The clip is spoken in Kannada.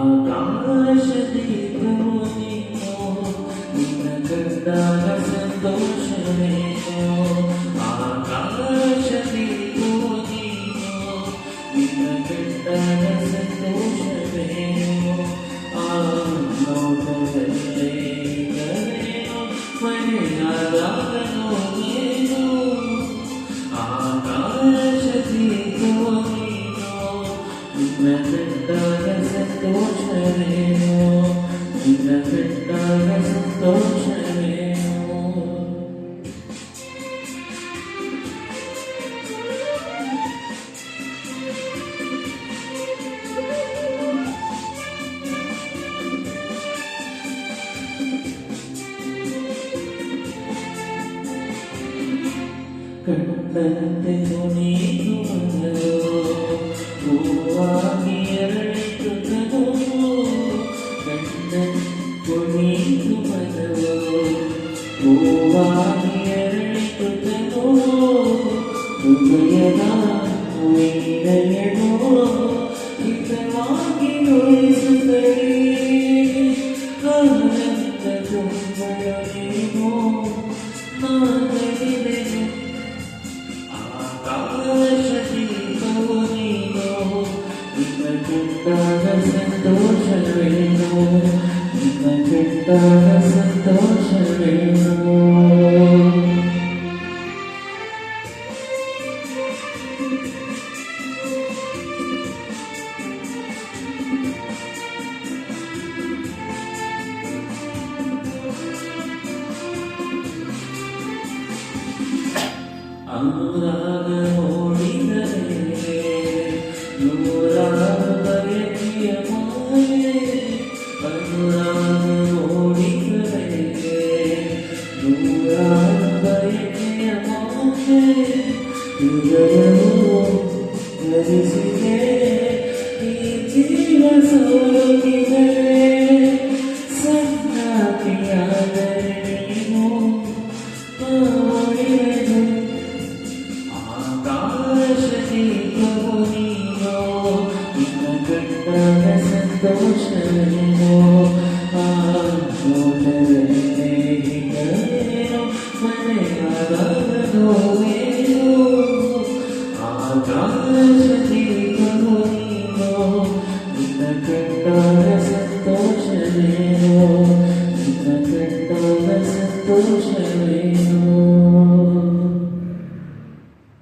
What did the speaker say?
ಆಕಾಶದೀಪವು ನೀನು, ನಿನ್ನ ಕಂಡಾಗ ಸಂತೋಷವೇನು. ಆಕಾಶದೀಪವು ನೀನು, ನಿನ್ನ ಕಂಡಾಗ ಸಂತೋಷವೇನು. ಆ ನೋಟದಲ್ಲೇ ಕರೆಯೋ ಮನೆಯಾದಾಗ ನೋವೇನು. ಆಕಾಶದೀಪವು ನೀನು, ನಿನ್ನ ಕಂಡಾಗ ಸಂತೋಷವೇನು. ನಿನ್ನ ಕಂಡಾಗ ಸಂತೋಷವೇನು. ಕಂಡಂತೆ ನೀನು ಬಂದೋ, ಹೂವಾಗಿ ಅರಳಿತು. ಕಂಡಂತೆ ನೀನು ಬಂದೋ, ಹೂವಾಗಿ ಅರಳಿತು. ಹೃದಯದ ವೈರಯನು ಹಿತವಾಗಿ ನುಡಿಸುತ್ತಲೇ ಆನಂದ ತುಂಬಳೇನು ನಾನಿದೆನು. ಆಕಾಶದೀಪವು ನೀನು, ನಿನ್ನ ಕಂಡಾಗ ಸಂತೋಷವೇನು. ನಿನ್ನ ಕಂಡಾಗ ಸಂತೋಷವೇನು. ಅನುರಾಗ ಮೂಡಿದರೆ ನೂರಾರು ಬಯಕೆಯ ಮಾಲೆ. ಅನುರಾಗ ಮೂಡಿದರೆ ನೂರಾರು ಬಯಕೆಯ ಮಾಲೆ. ಹೃದಯವು ಧರಿಸಿದೆ ಈ ಜೀವ ಸೋಲಿದರೆ. ಸಂಗಾತಿಯಾದರೆ ನೀನು ಓಡಿರೆನು. ಆಕಾಶದೀಪವು ನೀನು, ನಿನ್ನ ಕಂಡಾಗ ಸಂತೋಷವೇನು. ಆ ನೋಟದಲ್ಲೇ ಹಿಗ್ಗಲೇನು ಮನೆಯಾದಾಗ ನೋವೇನು. ಆಕಾಶದೀಪ